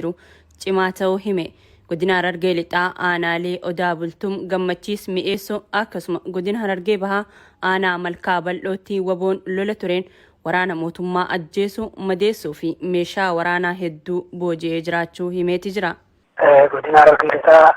jiru cimaa ta'uu hime. Godina Harargee lixaa aanaalee Odaa Bultum Gammachiis Mi'eessoo akkasuma godina Harargee bahaa aanaa Malkaa Bal'ootti waboon lola tureen waraana mootummaa ajjeesuu madeessuu fi meeshaa waraanaa hedduu booji'ee jiraachuu himeeti jira. Godina Harargee lixaa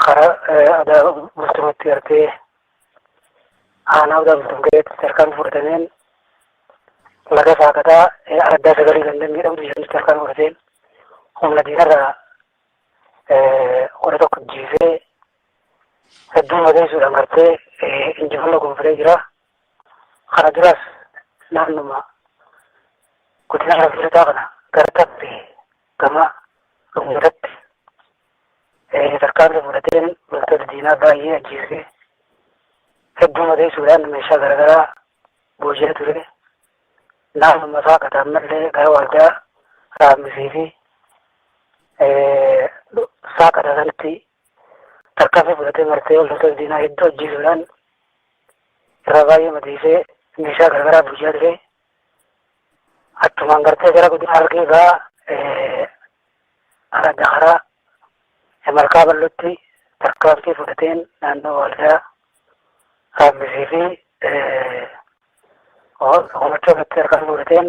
karaa Odaa Bultumitti argee aanaa Odaa Bultum keessatti tarkaan fudhatameen laga saaqataa addaa sagalee dandamii dhabdu jedhamtu tarkaan fudhateen humna diinarraa warra tokko jiisee hedduu madeessuudhaan gartee injifannoo gonfatee jira. Kana duras naannuma godina Harargee lixaa kana gartatti gama dhummatatti tarkaanfii fudhateen loltoota diinaa baay'ee ajjeesee hedduu madeessuudhaan meeshaa garaagaraa booji'ee ture. Naannuma saaqataa ammallee gara waldaa raammisii fi saaqataa sanatti tarkaanfii fudhatee martee loltoota diinaa hedduu ajjeesuudhaan irraa baay'ee madeessee meeshaa garaagaraa booji'aa ture. Achumaan gartee gara godina Harargee bahaa karaa Malkaa Bal'ootti tarkaanfii fudhateen naannoo waldaa raammisii fi Oomachoo irratti tarkaanfii fudhateen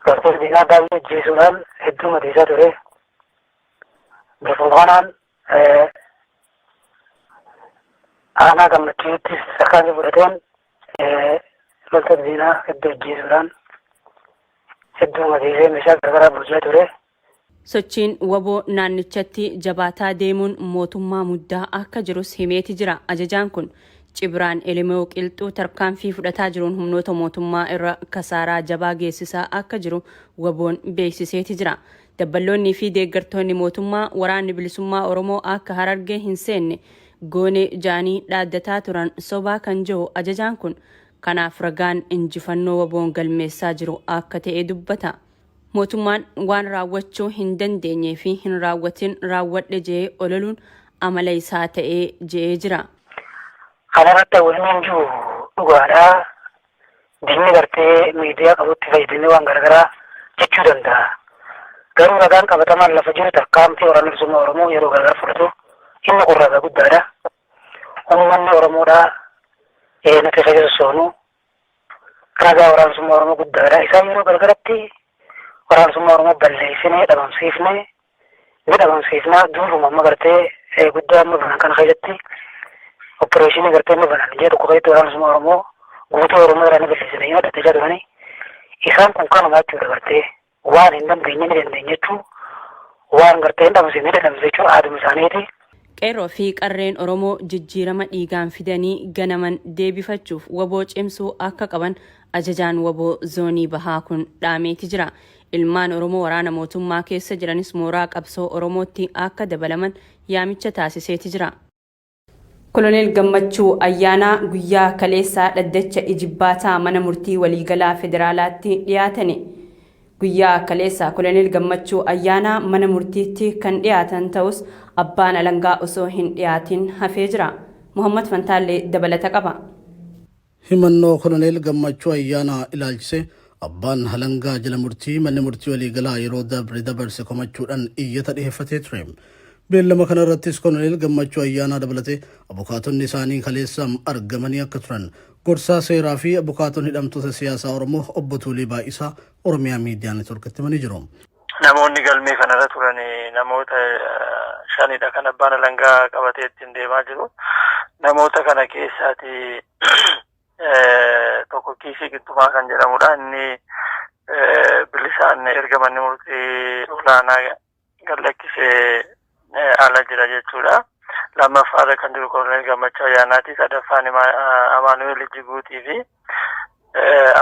loltoota diinaa baay'ee ajjeesuudhaan hedduu madeessaa ture. Bifuma kanaan aanaa Gammachiittis tarkaanfii fudhateen loltoota diinaa hedduu ajjeesuudhaan hedduu madeessee meeshaa garaagaraa booji'aa ture. Sochiin waboo naannichatti jabaataa deemuun mootummaa muddaa akka jirus himeeti jira. Ajajaan kun Cibraan Elimoo Qilxuu tarkaanfii fudhataa jiruun humnoota mootummaa irra kasaaraa jabaa geessisaa akka jiru waboon beeksiseeti jira. Dabballoonnii fi deeggartoonni mootummaa waraanni bilisummaa Oromoo akka Harargee hin seenne goonee jaanii dhaaddataa turan sobaa kan jiru ajajaan kun kanaaf ragaan injifannoo waboon galmeessaa jiru akka ta'e dubbata. Mootummaan waan raawwachuu hin dandeenyee fi hin raawwatin raawwadhe jee ololuun amala isaa ta'ee jee jira. Kanarratti waliin jiru dhugaadhaa diinni gartee miidiyaa qabutti fayyadamee waan garaagaraa jechuu danda'a. Garuu ragaan qabatamaan lafa jiru tarkaanfii waraana bilisummaa Oromoo yeroo garaagaraa fudhatu inni kun ragaa guddaadha. Uummanni Oromoodhaa nuti isa sosoonu ragaa waraana bilisummaa Oromoo guddaadha. Isaan yeroo garaagaratti waraana bilisummaa Oromoo balleessinee dhabamsiifnaa duubuma amma gartee guddaa amma banan kana keessatti opereeshinii gartee amma banan ijaa tokko keessatti waraana bilisummaa Oromoo guutuu Oromoo irraa ni balleessine yoo dhattachaa turani isaan kun kanuma jechuudha gartee waan hin dandeenye ni dandeenya jechuu waan gartee hin dhabamsiifne dadhabsiise jechuu aaduma isaaniiti. Qeerroo fi qarreen Oromoo jijjiirama dhiigaan fidanii ganaman deebifachuuf waboo cimsuu akka qaban ajajaan waboo zoonii bahaa kun dhaameeti jira. Ilmaan Oromoo waraana mootummaa keessa jiranis mooraa qabsoo Oromootti akka dabalaman yaamicha taasiseeti jira. Koloneel Gammachuu Ayyaanaa guyyaa kaleessaa dhaddacha ijibbaataa mana murtii waliigalaa federaalaatti dhiyaatane. Guyyaa kaleessaa Koloneel Gammachuu Ayyaanaa mana murtiitti kan dhiyaatan ta'us abbaan alangaa osoo hin dhiyaatin hafee jira. Muhammad Fantaallee dabalata qaba. Himannoo Koloneel Gammachuu Ayyaanaa ilaalchise abbaan alangaa jala murtii manni murtii waliigalaa yeroo dabarse komachuudhaan iyyata dhiyeeffatee ture. Beellama kanarrattis Koloneel Gammachuu Ayyaanaa dabalatee abukaatonni isaanii kaleessam argamanii akka turan gorsaa seeraa fi abukaatonni hidhamtoota siyaasaa Oromoo obbo Tuulii Baay'isaa Oromiyaa Miidiyaa Neetworkitti himanii jiru. Namoonni galmee kanarra turan namoota shanidha kan abbaan alangaa qabatee ittiin deemaa jiru. Namoota kana keessaati tokko Kiisii Qixxumaa kan jedhamudha. Inni bilisaan erga manni murtii olaanaa gallakkisee ala jira jechuudha. Lammaffaarra kan jiru Koloneel Gammachuu Ayyaanaati. Sadaffaan Amaanu'eel Ijjiguutii fi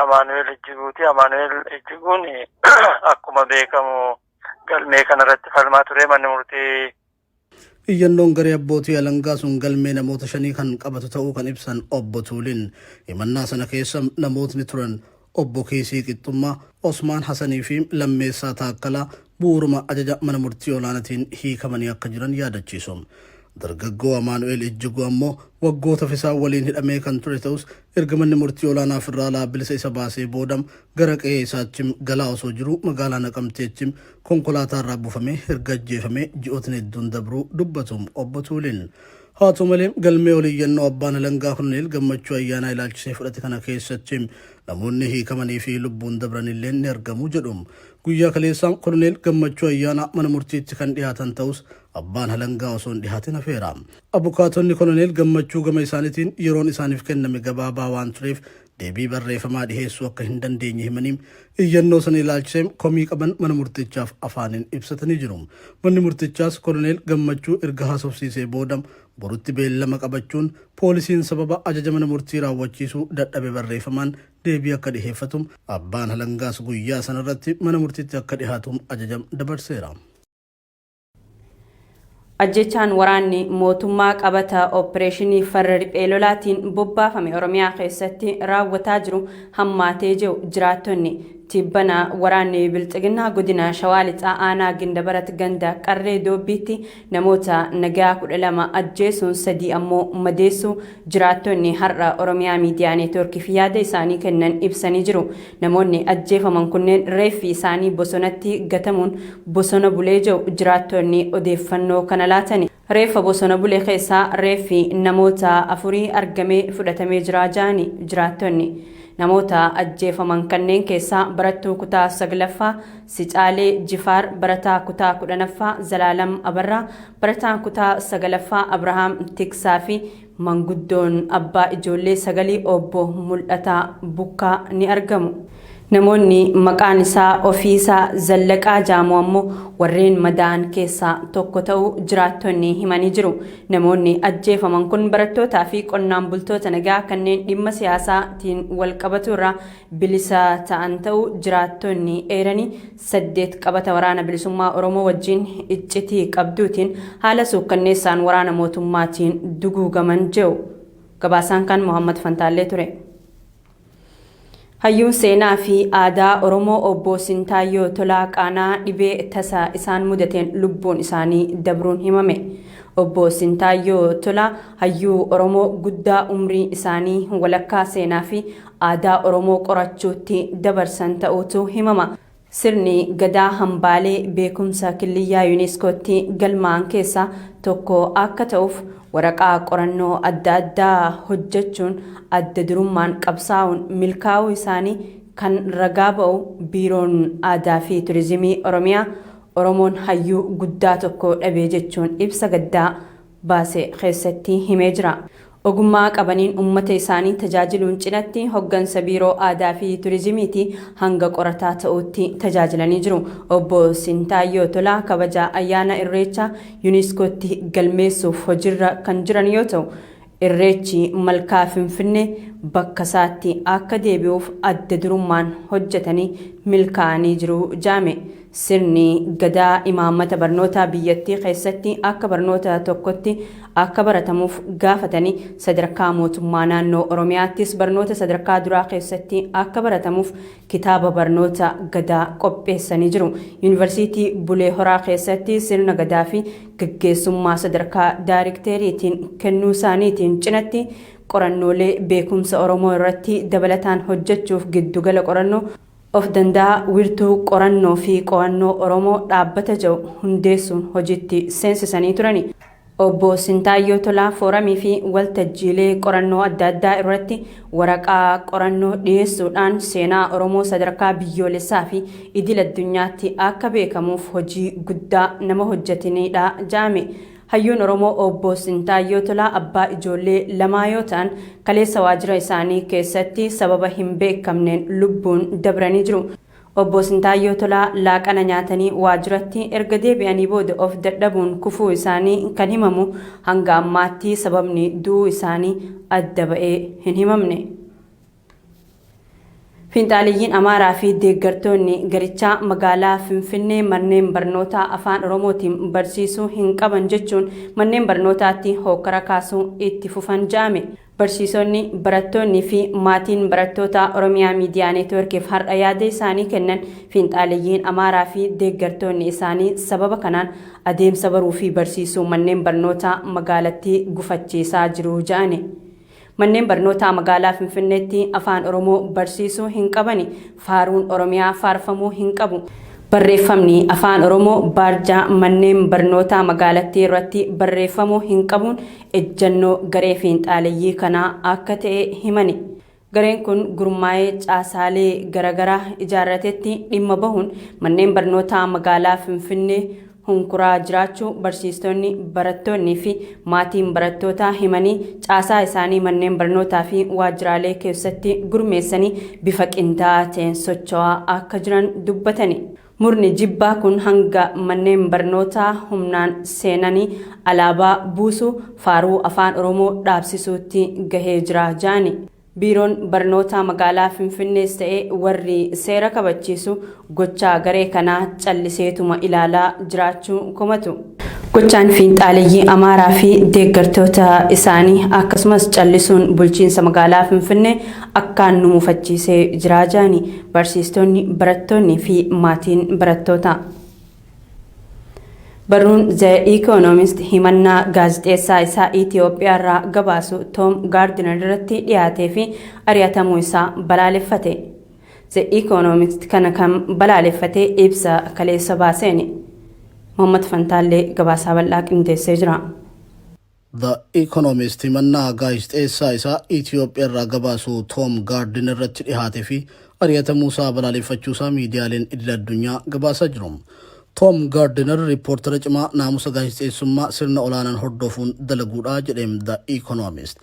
Amaanu'eel Ijjiguun akkuma beekamu galmee kanarratti falmaa ture manni murtii. Iyyannoon garee abbootii alangaa sun galmee namoota shanii kan qabatu ta'uu kan ibsan obbo Tuuliin himannaa sana keessa namootni turan obbo Kiisii Qixxummaa, Osmaan Hasanii fi Lammeessaa Taakkalaa bu'uuruma ajaja mana murtii olaanaatiin hiikamanii akka jiran yaadachiisu. Dargaggoo Amaanu'eel Ijjiguu ammoo waggoota fisaa waliin hidhamee kan ture ta'us erga manni murtii olaanaa federaalaa bilisa isa baasee boodam gara qe'ee isaatti galaa osoo jiru magaalaa Naqamteetti konkolaataa irraa buufamee erga ajjeefamee ji'ootni hedduun dabruu dubbatu obbo Tuuliin. haa ta'u malee galmee oliiyyannoo abbaan alangaa Koloneel Gammachuu Ayyaanaa ilaalchisee fudhate kana keessatti namoonni hiikamanii fi lubbuun dabran illee ni argamu jedhu. Guyyaa kaleessaan Koloneel Gammachuu Ayyaanaa mana murtiitti kan dhiyaatan ta'us abbaan alangaa osoo hin dhihaatin hafeera. Abukaatonni Koloneel Gammachuu gama isaaniitiin yeroon isaaniif kenname gabaabaa waan tureef deebii barreeffamaa dhiheessuu akka hin dandeenye himanii iyyannoo sana ilaalchisee komii qaban mana murtichaaf afaaniin ibsatanii jiru. Manni murtichaas Koloneel Gammachuu erga haasofsiisee booda borutti beellama qabachuun poolisiin sababa ajaja mana murtii raawwachiisuu dadhabe barreeffamaan deebii akka dhiheeffatu abbaan alangaas guyyaa sanarratti mana murtiitti akka dhihaatu ajaja dabarseera. Ajjechaan waraanni mootummaa qabata opereeshinii farra riphee lolaatiin bobbaafame Oromiyaa keessatti raawwataa jiru hammaatee jiru jiraattonni tibbana waraanni bilxiginaa godina Shawaa Lixaa aanaa Gindabarat ganda qarree doobbiitti namoota nagaa 12 ajjeesuun 3 ammoo madeessuu jiraattonni har'a Oromiyaa miidiyaa neetwoorkiif yaada isaanii kennan ibsanii jiru. Namoonni ajjeefaman kunneen reeffi isaanii bosonatti gatamuun bosona bulee jiru jiraattonni odeeffannoo kana laatani. Reeffa bosona bulee keessaa reeffi namoota 4 argamee fudhatamee jira jaani jiraattonni. Namoota ajjeefaman kanneen keessaa barattuu kutaa 9ffaa Sicaalee Jifaar, barataa kutaa 10ffaa Zalaalam Abarraa, barataa kutaa 9ffaa Abrahaam Tiksaa fi manguddoon abbaa ijoollee 9 obbo Mul'ataa Bukkaa ni argamu. Namoonni maqaan isaa ofiisaa Zallaqaa Jaamoo ammoo warreen madaa'an keessaa tokko ta'uu jiraattonni himanii jiru. Namoonni ajjeefaman kun barattootaa fi qonnaan bultoota nagaa kanneen dhimma siyaasaatiin wal qabatu irraa bilisa ta'an ta'uu jiraattonni eeranii 8 qabata waraana bilisummaa Oromoo wajjin iccitii qabduutiin haala suukkanneessaan waraana mootummaatiin duguugaman jiru. Gabaasaan kan Muhammad Fantaallee ture. Hayyuun seenaa fi aadaa Oromoo obbo Sintaayyoo Tolaa Qaanaa dhibee tasaa isaan mudateen lubbuun isaanii dabruun himame. Obbo Sintaayyoo Tolaa hayyuu Oromoo guddaa umrii isaanii walakkaa seenaa fi aadaa Oromoo qorachuutti dabarsan ta'uutu himama. Sirni gadaa hambaalee beekumsa killiyyaa yuuniskootti galmaan keessaa tokko akka ta'uuf waraqaa qorannoo adda addaa hojjechuun adda durummaan qabsaa'uun milkaa'uu isaanii kan ragaa ba'u biiroon aadaa fi turizimii Oromiyaa Oromoon hayyuu guddaa tokko dhabee jechuun ibsa gaddaa baase keessatti himee jira. Ogummaa qabaniin uummata isaanii tajaajiluun cinatti hoggansa biiroo aadaa fi turizimiitii hanga qorataa ta'utti tajaajilanii jiru. Obbo Sintaayyoo Tolaa kabaja ayyaana Irreechaa yuuniskootti galmeessuuf hojiirra kan jiran yoo ta'u, Irreechi malkaa Finfinnee bakka isaatti akka deebi'uuf adda durummaan hojjetanii milkaa'anii jiru jaame. Sirni gadaa imaammata barnoota biyyattii keessatti akka barnoota tokkotti akka baratamuuf gaafatanii sadarkaa mootummaa naannoo Oromiyaattis barnoota sadarkaa duraa keessatti akka baratamuuf kitaaba barnoota gadaa qopheessanii jiru. Yuunivarsiitii Bulee Horaa keessatti sirna gadaa fi gaggeessummaa sadarkaa daayirikteeriitiin kennuu isaaniitiin cinatti qorannoolee beekumsa Oromoo irratti dabalataan hojjechuuf giddugala qorannoo of danda'a wiirtuu qorannoo fi qo'annoo Oromoo dhaabbata jiru hundeessuun hojiitti seensisanii turani. Obbo Sintaayyoo Tolaa fooramii fi waltajjiilee qorannoo adda addaa irratti waraqaa qorannoo dhiyeessuudhaan seenaa Oromoo sadarkaa biyyoolessaa fi idil addunyaatti akka beekamuuf hojii guddaa nama hojjetanidha jaame. Hayyuun Oromoo obbo Sintaayyoo Tolaa abbaa ijoollee 2 yoo ta'an kaleessa waajjira isaanii keessatti sababa hin beekamneen lubbuun dabranii jiru. Obbo Sintaayyoo Tolaa laaqana nyaatanii waajjiratti erga deebi'anii booda of dadhabuun kufuu isaanii kan himamu hanga ammaatti sababni du'uu isaanii adda ba'ee hin himamne. Fiinxaaliyiin Amaaraa fi deeggartoonni garichaa magaalaa Finfinnee manneen barnootaa afaan Oromootiin barsiisuu hin qaban jechuun manneen barnootaatti hokkara kaasuu itti fufan jedhame. Barsiisonni, barattoonni fi maatiin barattoota Oromiyaa Miidiyaa Neetwoorkiif har'a yaada isaanii kennan fiinxaaliyiin Amaaraa fi deeggartoonni isaanii sababa kanaan adeemsa baruu fi barsiisuu manneen barnootaa magaalattii gufachiisaa jiru jedhani. Manneen barnootaa magaalaa Finfinneetti afaan Oromoo barsiisuu hin qabani. Faaruun Oromiyaa faarfamuu hin qabu. Barreeffamni afaan Oromoo barjaa manneen barnootaa magaalattii irratti barreeffamuu hin qabuun ejjannoo garee fiinxaaliyyii kanaa akka ta'e himani. Gareen kun gurmaa'ee caasaalee garaagaraa ijaarratetti dhimma bahuun manneen barnootaa magaalaa Finfinnee hunkuraa jiraachuu barsiistonni, barattoonni fi maatiin barattootaa himanii caasaa isaanii manneen barnootaa fi waajjiraalee keessatti gurmeessanii bifa qindaa'aa ta'een socho'aa akka jiran dubbatani. Murni jibbaa kun hanga manneen barnootaa humnaan seenanii alaabaa buusuu faaruu afaan Oromoo dhaabsisuutti gahee jira jedhani. Biiroon barnootaa magaalaa Finfinnees ta'ee warri seera kabachiisu gochaa garee kanaa calliseetuma ilaalaa jiraachuu komatu. Gochaan fiinxaaliyyii Amaaraa fi deeggartoota isaanii akkasumas callisuun bulchiinsa magaalaa Finfinnee akkaan nu mufachiisee jira jedhani barsiistonni, barattoonni fi maatiin barattootaa. Barruun The Economist himannaa gaazexeessaa isaa Itoophiyaa irraa gabaasu Tom Gardiner irratti dhiyaatee fi ari'atamuu isaa balaaleffate. The Economist kana kan balaaleffate ibsa kaleessa baaseeni. Muhammad Fantaallee gabaasaa bal'aa qindeessee jira. The Economist himannaa gaazexeessaa isaa Itoophiyaa irraa gabaasu Tom Gardiner irratti dhiyaatee fi ari'atamuu isaa balaaleffachuu isaa miidiyaaleen idil addunyaa gabaasaa jiru. Tom Gardiner riippoortara cimaa naamusa gaazexeessummaa sirna olaanaan hordofuun dalaguudha jedheem The Economist.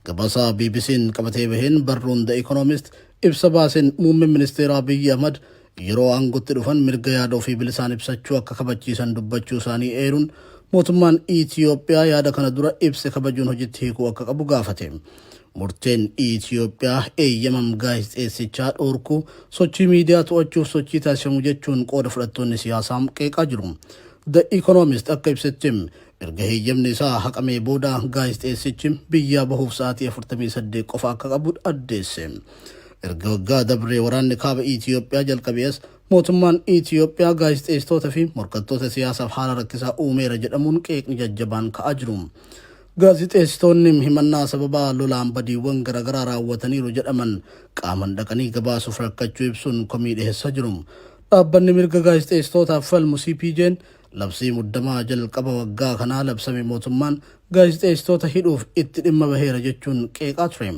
Gabaasaa BBC'n qabatee baheen barruun The Economist ibsa baaseen muummeen ministeera Abiy Ahmad yeroo aangootti dhufan mirga yaada ofii bilisaan ibsachuu akka kabachiisan dubbachuu isaanii eeruun mootummaan Itoophiyaa yaada kana dura ibsa kabajuun hojiitti hiikuu akka qabu gaafate. Murteen Itoophiyaa eeyyamam gaazexeessichaa dhoorkuu sochii miidiyaa to'achuuf sochii taasifamu jechuun qooda fudhattoonni siyaasaa qeeqaa jiru. The Economist akka ibsetti erga heeyyamni isaa haqamee booda gaazexeessichi biyyaa bahuuf sa'aatii 48 qofa akka qabu addeesse. Erga waggaa dabree waraanni kaaba Itoophiyaa jalqabees mootummaan Itoophiyaa gaazexeessitoota fi morkattoota siyaasaaf haala rakkisaa uumeera jedhamuun qeeqni jajjabaan ka'aa jiru. Gaazexeessitoonni himannaa sababa lolaan badiiwwan garaagaraa raawwataniiru jedhaman qaaman dhaqanii gabaasuuf rakkachuu ibsuun komii dhiheessaa jiru. Dhaabbanni mirga gaazexeessitootaaf falmu CPJ'n labsii muddamaa jalqaba waggaa kanaa labsame mootummaan gaazexeessitoota hidhuuf itti dhimma baheera jechuun qeeqaa ture.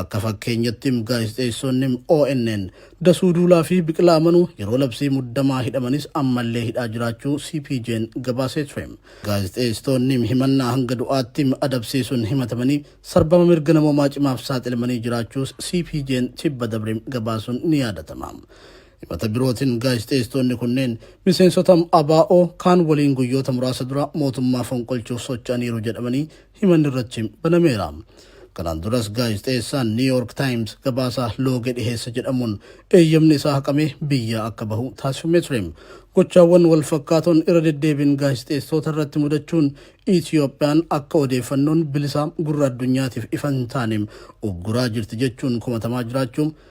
Akka fakkeenyatti gaazexeessonni ONN Dasuu Duulaa fi Biqilaa Manuu yeroo labsii muddamaa hidhamanis ammallee hidhaa jiraachuu CPJ'n gabaasee ture. Gaazexeessitoonni himannaa hanga du'aatti adabsiisuun himatamanii sarbama mirga namoomaa cimaaf saaxilamanii jiraachuus CPJ'n tibba dabre gabaasuun ni yaadatama. Himata birootiin gaazexeessitoonni kunneen miseensota ABO kaan waliin guyyoota muraasa dura mootummaa fonqolchuuf socho'aniiru jedhamanii himanni irratti banameera. Kanaan duras gaazexeessaan New York Times gabaasaa loogee dhiheessa jedhamuun eeyyamni isaa haqamee biyya akka bahu taasifamee ture. Gochaawwan wal fakkaatoon irra deddeebiin gaazexeessitoota irratti mudachuun Itoophiyaan akka odeeffannoon bilisaa gurra addunyaatiif ifa hin taane ugguraa jirti jechuun komatamaa jiraachuun